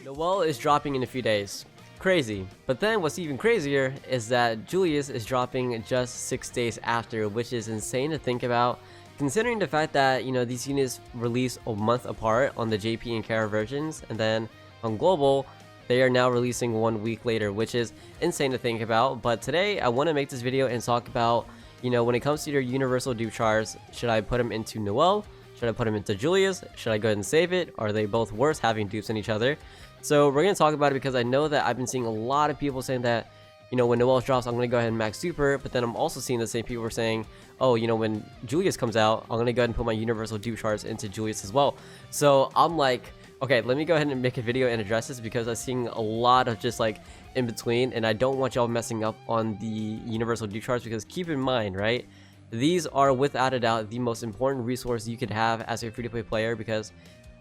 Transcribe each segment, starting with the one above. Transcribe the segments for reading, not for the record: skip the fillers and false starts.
Noelle is dropping in a few days. Crazy. But then what's even crazier is that Julius is dropping just 6 days after, which is insane to think about, considering the fact that, these units release a month apart on the JP and Kara versions, and then on Global, they are now releasing 1 week later, which is insane to think about. But today, I want to make this video and talk about, when it comes to your universal dupe chars, should I put them into Noelle? Should I put them into Julius? Should I go ahead and save it? Are they both worse having dupes in each other? So we're going to talk about it because I know that I've been seeing a lot of people saying that, when Noelle drops, I'm going to go ahead and max super. But then I'm also seeing the same people are saying, oh, when Julius comes out, I'm going to go ahead and put my universal dupe chars into Julius as well. So I'm like, okay, let me go ahead and make a video and address this because I'm seeing a lot of just like in between. And I don't want y'all messing up on the universal dupe chars because keep in mind, right? These are without a doubt the most important resource you could have as a free-to-play player, because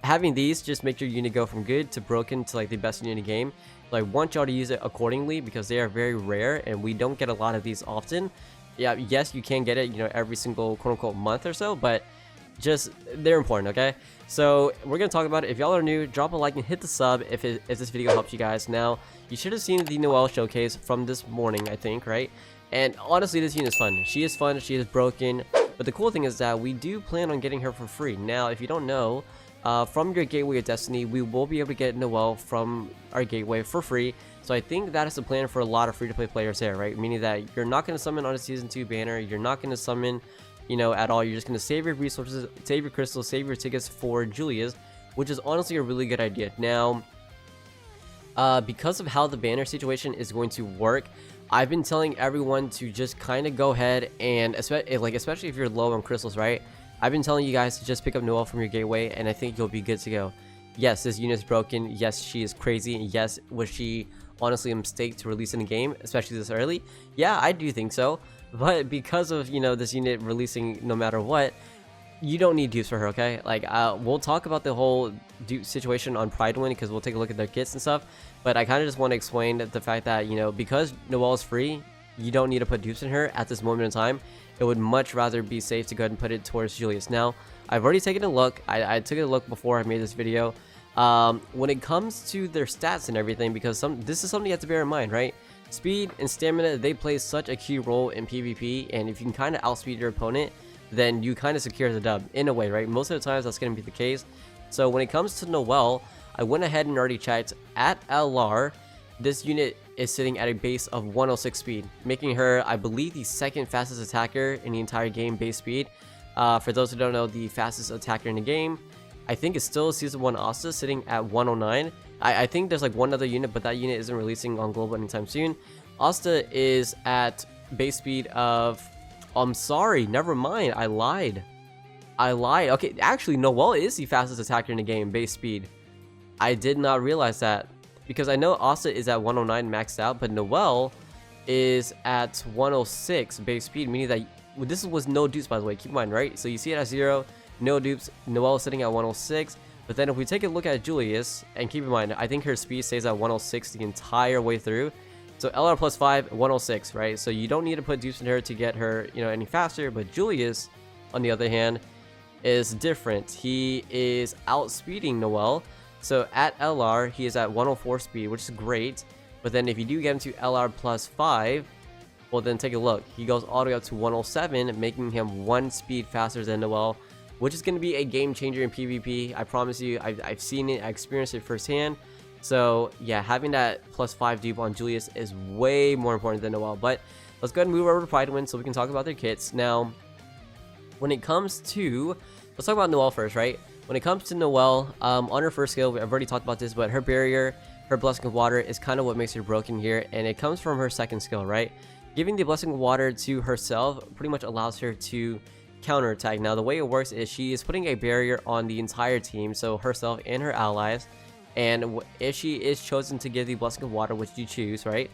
having these just make your unit go from good to broken to like the best unit in the game. So I want y'all to use it accordingly because they are very rare and we don't get a lot of these often. Yeah, yes, you can get it, every single quote-unquote month or so, but just they're important. Okay, so we're gonna talk about it. If y'all are new, drop a like and hit the sub if this video helps you guys. Now, you should have seen the Noelle showcase from this morning, I think, right? And honestly, this unit is fun. She is fun, she is broken, but the cool thing is that we do plan on getting her for free. Now, if you don't know, from your Gateway of Destiny, we will be able to get Noelle from our Gateway for free. So I think that is the plan for a lot of free-to-play players there, right? Meaning that you're not going to summon on a Season 2 banner, you're not going to summon, at all. You're just going to save your resources, save your crystals, save your tickets for Julius, which is honestly a really good idea. Now, because of how the banner situation is going to work, I've been telling everyone to just kind of go ahead and, especially if you're low on crystals, right? I've been telling you guys to just pick up Noelle from your Gateway, and I think you'll be good to go. Yes, this unit's broken. Yes, she is crazy. Yes, was she honestly a mistake to release in the game, especially this early? Yeah, I do think so. But because of, this unit releasing no matter what, you don't need dupes for her, okay? We'll talk about the whole dupe situation on Pride Win because we'll take a look at their kits and stuff. But I kind of just want to explain the fact that, because Noelle is free, you don't need to put dupes in her at this moment in time. It would much rather be safe to go ahead and put it towards Julius. Now, I've already taken a look. I took a look before I made this video. When it comes to their stats and everything, because this is something you have to bear in mind, right? Speed and stamina, they play such a key role in PvP, and if you can kind of outspeed your opponent, then you kind of secure the dub in a way, right? Most of the times that's going to be the case. So when it comes to Noelle, I went ahead and already checked. At LR, this unit is sitting at a base of 106 speed, making her, I believe, the second fastest attacker in the entire game base speed. For those who don't know, the fastest attacker in the game, I think it's still Season 1 Asta, sitting at 109. I think there's like one other unit, but that unit isn't releasing on Global anytime soon. Asta is at base speed of... I'm sorry, never mind, I lied. Okay, actually, Noelle is the fastest attacker in the game base speed. I did not realize that, because I know Asta is at 109 maxed out, but Noelle is at 106 base speed, meaning that this was no dupes, by the way. Keep in mind, right? So you see it at 0, no dupes. Noelle is sitting at 106. But then if we take a look at Julius, and keep in mind, I think her speed stays at 106 the entire way through. So LR plus 5, 106, right? So you don't need to put dupes in her to get her, any faster. But Julius, on the other hand, is different. He is outspeeding Noelle. So at LR, he is at 104 speed, which is great. But then if you do get him to LR plus 5, well, then take a look. He goes all the way up to 107, making him 1 speed faster than Noelle, which is going to be a game changer in PvP. I promise you, I've seen it, I experienced it firsthand. So yeah, having that plus 5 dupe on Julius is way more important than Noelle. But let's go ahead and move over to Pride Win so we can talk about their kits. Now, when it comes to, let's talk about Noelle first, right? When it comes to Noelle, on her first skill, I've already talked about this, but her barrier, her blessing of water is kind of what makes her broken here, and it comes from her second skill, right? Giving the blessing of water to herself pretty much allows her to counterattack. Now, the way it works is she is putting a barrier on the entire team, so herself and her allies, and if she is chosen to give the blessing of water, which you choose, right?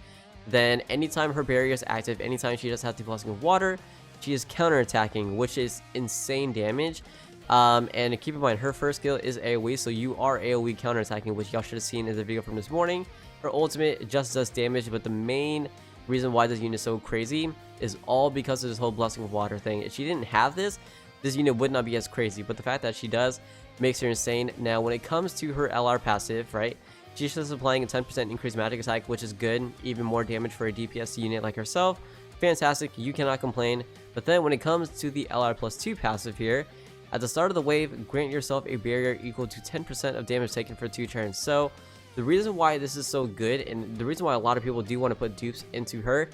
Then anytime her barrier is active, anytime she does have the blessing of water, she is counterattacking, which is insane damage. And keep in mind, her first skill is AoE, so you are AoE counterattacking, which y'all should have seen in the video from this morning. Her ultimate just does damage, but the main reason why this unit is so crazy is all because of this whole blessing of water thing. If she didn't have this unit would not be as crazy, but the fact that she does makes her insane. Now, when it comes to her LR passive, right, She's just applying a 10% increased magic attack, which is good. Even more damage for a DPS unit like herself. Fantastic, you cannot complain. But then when it comes to the LR+2 passive here, at the start of the wave, grant yourself a barrier equal to 10% of damage taken for 2 turns. So the reason why this is so good, and the reason why a lot of people do want to put dupes into her,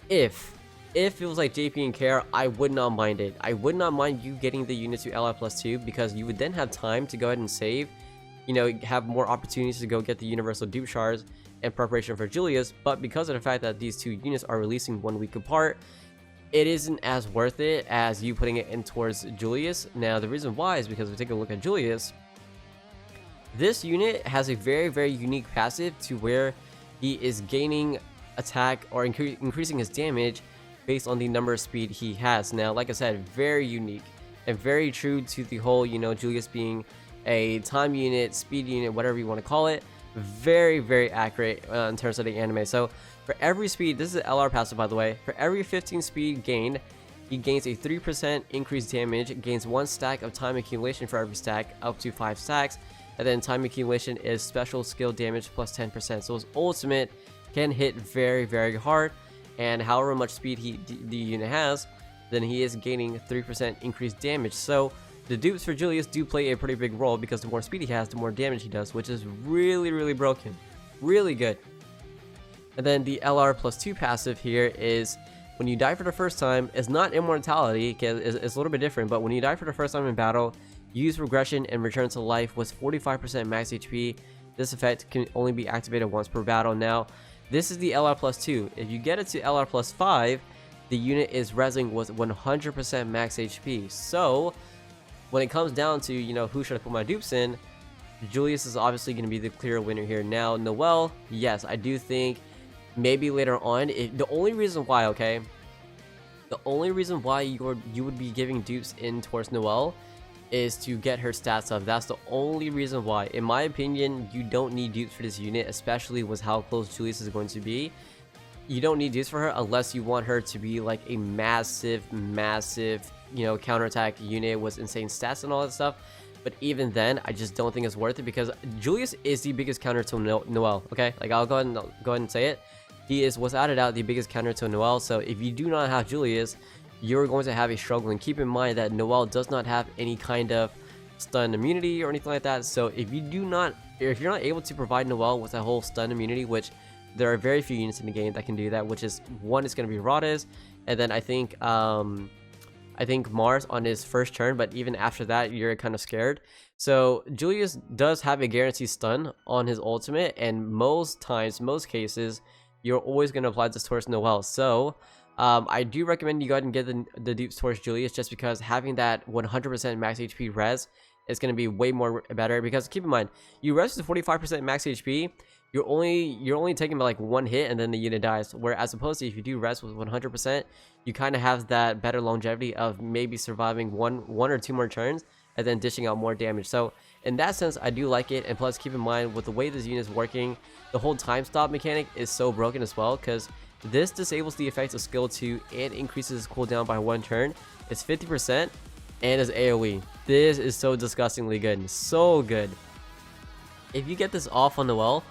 if it was like JP and Care, I would not mind it. I would not mind you getting the unit to LR+2 because you would then have time to go ahead and save, you know, have more opportunities to go get the universal dupe shards in preparation for Julius. But because of the fact that these 2 units are releasing 1 week apart, it isn't as worth it as you putting it in towards Julius. Now the reason why is because if we take a look at Julius, this unit has a very unique passive to where he is gaining attack or increasing his damage based on the number of speed he has. Now like I said, very unique and very true to the whole, you know, Julius being a time unit, speed unit, whatever you want to call it. Very accurate in terms of the anime. So for every speed, this is an LR passive by the way, for every 15 speed gained, he gains a 3% increased damage, gains 1 stack of time accumulation for every stack, up to 5 stacks, and then time accumulation is special skill damage plus 10%. So his ultimate can hit very hard, and however much speed the unit has, then he is gaining 3% increased damage. So the dupes for Julius do play a pretty big role because the more speed he has, the more damage he does, which is really broken, really good. And then the LR+2 passive here is when you die for the first time, it's not immortality, it's a little bit different, but when you die for the first time in battle, use regression and return to life with 45% max HP. This effect can only be activated once per battle. Now, this is the LR+2. If you get it to LR+5, the unit is rezzing with 100% max HP. So when it comes down to, you know, who should I put my dupes in, Julius is obviously going to be the clear winner here. Now, Noelle, yes, I do think maybe later on, the only reason why, okay, the only reason why you would be giving dupes in towards Noelle is to get her stats up. That's the only reason why. In my opinion, you don't need dupes for this unit, especially with how close Julius is going to be. You don't need dupes for her unless you want her to be like a massive, you know, counterattack unit with insane stats and all that stuff. But even then, I just don't think it's worth it because Julius is the biggest counter to Noelle. Okay, like I'll go ahead and say it. He is without a doubt the biggest counter to Noelle. So if you do not have Julius, you're going to have a struggle. And keep in mind that Noelle does not have any kind of stun immunity or anything like that. So if you're not able to provide Noelle with a whole stun immunity, which there are very few units in the game that can do that, which is one is going to be Rades, and then I think Mars on his first turn, but even after that you're kind of scared. So Julius does have a guaranteed stun on his ultimate, and most cases you're always going to apply this towards Noelle. So I do recommend you go ahead and get the dupes towards Julius, just because having that 100% max HP res is going to be way more better. Because keep in mind, you res to 45% max HP, you're only taking like 1 hit and then the unit dies. Whereas opposed to if you do res with 100%, you kind of have that better longevity of maybe surviving one or 2 more turns and then dishing out more damage. So in that sense, I do like it. And plus, keep in mind with the way this unit is working, the whole time stop mechanic is so broken as well, because this disables the effects of skill 2 and increases cooldown by 1 turn. It's 50% and is AoE. This is so disgustingly good, so good. If you get this off on Noelle,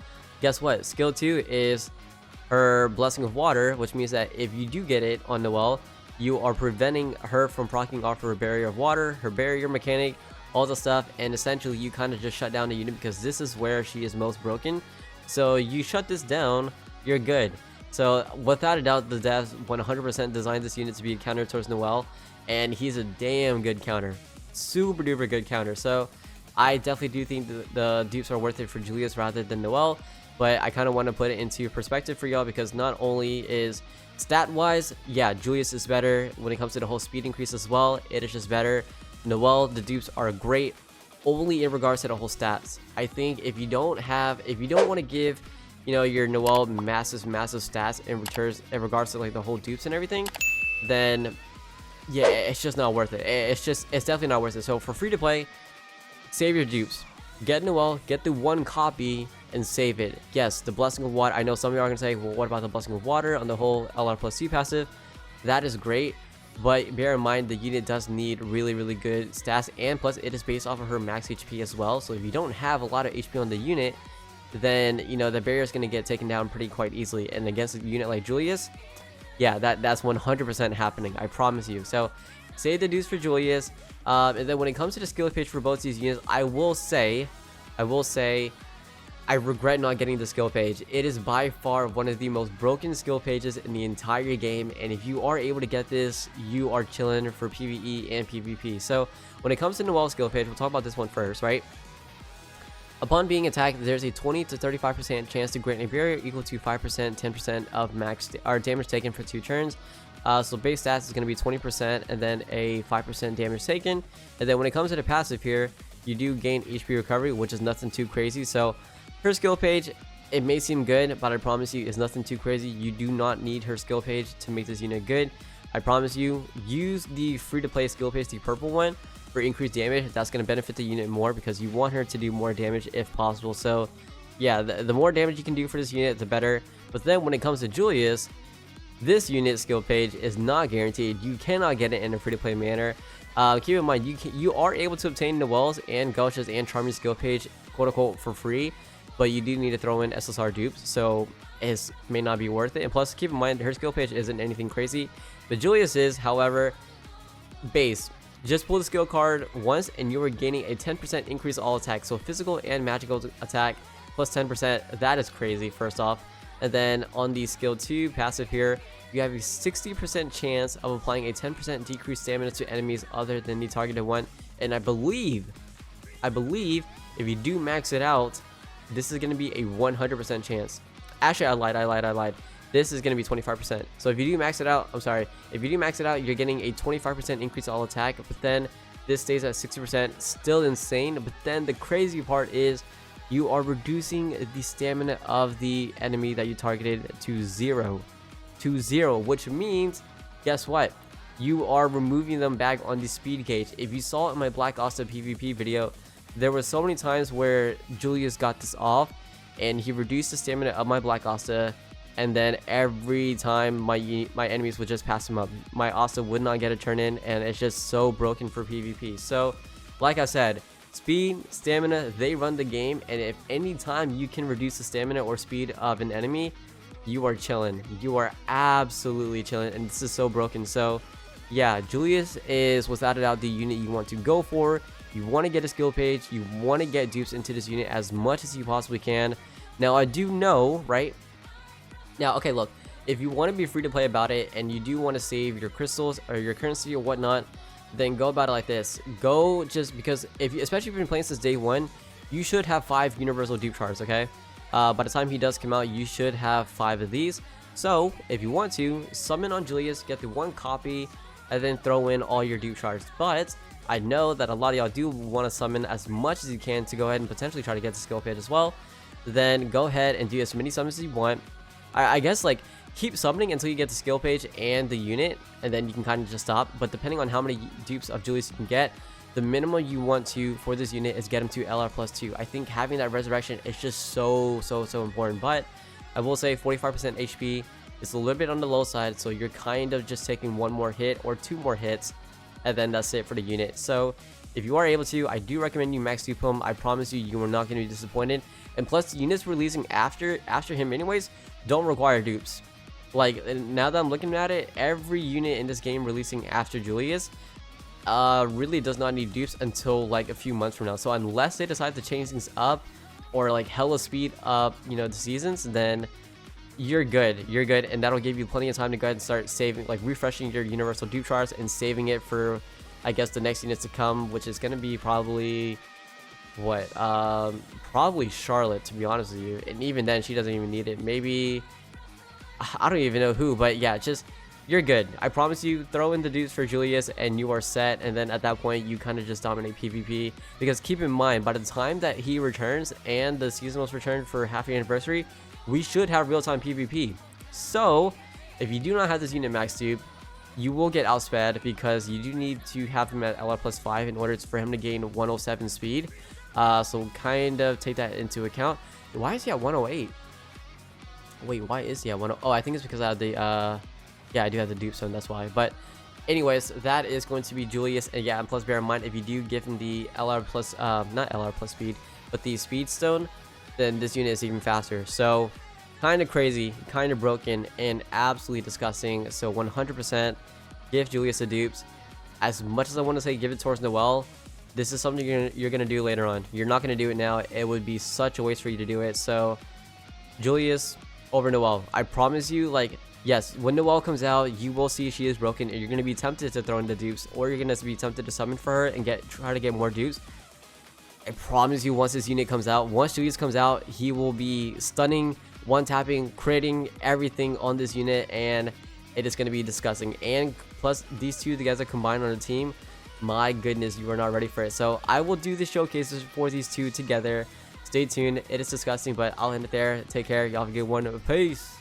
guess what? Skill 2 is her Blessing of Water, which means that if you do get it on Noelle, you are preventing her from proccing off her Barrier of Water, her barrier mechanic, all the stuff, and essentially you kind of just shut down the unit because this is where she is most broken. So you shut this down, you're good. So without a doubt, the devs 100% designed this unit to be a counter towards Noelle, and he's a damn good counter, super duper good counter. So I definitely do think the dupes are worth it for Julius rather than Noelle. But I kind of want to put it into perspective for y'all, because not only is stat wise, yeah, Julius is better when it comes to the whole speed increase as well. It is just better. Noelle, the dupes are great only in regards to the whole stats. I think if you don't want to give, you know, your Noelle massive stats in regards to like the whole dupes and everything, then yeah, it's just not worth it. It's definitely not worth it. So for free to play, save your dupes, get Noelle, get the 1 copy and save it. Yes, the Blessing of Water, I know some of you are going to say, well, what about the Blessing of Water on the whole LR+C passive? That is great, but bear in mind the unit does need really good stats, and plus it is based off of her max HP as well. So if you don't have a lot of HP on the unit, then you know the barrier is going to get taken down pretty quite easily. And against a unit like Julius, yeah, that's 100% happening, I promise you. So save the dues for Julius. And then when it comes to the skill page for both these units, I will say I regret not getting the skill page. It is by far one of the most broken skill pages in the entire game, and if you are able to get this, you are chilling for PvE and PvP. So when it comes to Noelle's skill page, we'll talk about this one first, right? Upon being attacked, there's a 20 to 35% chance to grant a barrier equal to 5%, 10% of max or damage taken for 2 turns. So base stats is going to be 20% and then a 5% damage taken. And then when it comes to the passive here, you do gain HP recovery, which is nothing too crazy. So her skill page, it may seem good, but I promise you it's nothing too crazy. You do not need her skill page to make this unit good. I promise you, use the free-to-play skill page, the purple one, for increased damage. That's going to benefit the unit more because you want her to do more damage if possible. So yeah, the more damage you can do for this unit, the better. But then when it comes to Julius, this unit skill page is not guaranteed. You cannot get it in a free-to-play manner. Keep in mind, you are able to obtain Noelle's and Gauch's and Charmy's skill page, quote-unquote, for free, but you do need to throw in SSR dupes, so it may not be worth it. And plus, keep in mind, her skill page isn't anything crazy, but Julius is. However, base, just pull the skill card once and you are gaining a 10% increase all attacks, so physical and magical attack plus 10%. That is crazy, first off. And then on the skill 2 passive here, you have a 60% chance of applying a 10% decreased stamina to enemies other than the targeted one. And I believe if you do max it out, this is going to be a 100% chance. Actually, I lied. This is going to be 25%. So if you do max it out, if you do max it out, you're getting a 25% increase all attack, but then this stays at 60%. Still insane. But then the crazy part is you are reducing the stamina of the enemy that you targeted to zero, which means, guess what? You are removing them back on the speed gauge. If you saw it in my Black Asta PvP video, there were so many times where Julius got this off and he reduced the stamina of my Black Asta, and then every time my enemies would just pass him up. My Asta would not get a turn in, and it's just so broken for PvP. So like I said, speed, stamina, they run the game, and if any time you can reduce the stamina or speed of an enemy, you are chilling. You are absolutely chilling, and this is so broken. So yeah, Julius is without a doubt the unit you want to go for. You want to get a skill page, you want to get dupes into this unit as much as you possibly can. Now I do know, right? Now, okay, look, if you want to be free to play about it and you do want to save your crystals or your currency or whatnot, then go about it like this. Go just because, especially if you've been playing since day 1, you should have 5 universal dupe shards, okay? By the time he does come out, you should have 5 of these. So if you want to, summon on Julius, get the 1 copy, and then throw in all your dupe shards. But I know that a lot of y'all do want to summon as much as you can to go ahead and potentially try to get the skill page as well. Then go ahead and do as many summons as you want. I guess, like, keep summoning until you get the skill page and the unit, and then you can kind of just stop. But depending on how many dupes of Julius you can get, the minimum you want to for this unit is get him to LR plus 2. I think having that resurrection is just so important. But I will say 45% HP is a little bit on the low side, so you're kind of just taking 1 more hit or 2 more hits, and then that's it for the unit. So if you are able to, I do recommend you max dupe him. I promise you, you are not going to be disappointed. And plus, the units releasing after him anyways don't require dupes. Like, now that I'm looking at it, every unit in this game releasing after Julius really does not need dupes until like a few months from now. So unless they decide to change things up or like hella speed up, you know, the seasons, then you're good, and that'll give you plenty of time to go ahead and start saving, like refreshing your universal dupe charts and saving it for, I guess, the next units to come, which is going to be probably what, probably Charlotte, to be honest with you. And even then, she doesn't even need it. Maybe, I don't even know who, but yeah, just, you're good. I promise you, throw in the dupes for Julius and you are set. And then at that point, you kind of just dominate PvP, because keep in mind, by the time that he returns and the seasonals return for half-year anniversary, we should have real-time PvP. So if you do not have this unit max dupe, you will get outsped, because you do need to have him at LR plus 5 in order for him to gain 107 speed. So kind of take that into account. Why is he at 108? Wait, why is he at 108? Oh, I think it's because I have the yeah, I do have the dupe stone, that's why. But anyways, that is going to be Julius. And yeah, and plus bear in mind, if you do give him the LR plus not LR plus speed, but the speed stone, then this unit is even faster. So kind of crazy, kind of broken, and absolutely disgusting. So 100% give Julius the dupes. As much as I want to say give it towards Noelle, this is something you're gonna do later on. You're not gonna do it now. It would be such a waste for you to do it. So Julius over Noelle. I promise you, like, yes, when Noelle comes out, you will see she is broken, and you're gonna be tempted to throw in the dupes, or you're gonna be tempted to summon for her and try to get more dupes. I promise you, once this unit comes out, once Julius comes out, he will be stunning, one-tapping, critting everything on this unit, and it is going to be disgusting. And plus, these two together combined on a team, my goodness, you are not ready for it. So I will do the showcases for these two together. Stay tuned. It is disgusting, but I'll end it there. Take care. Y'all have a good one. Peace.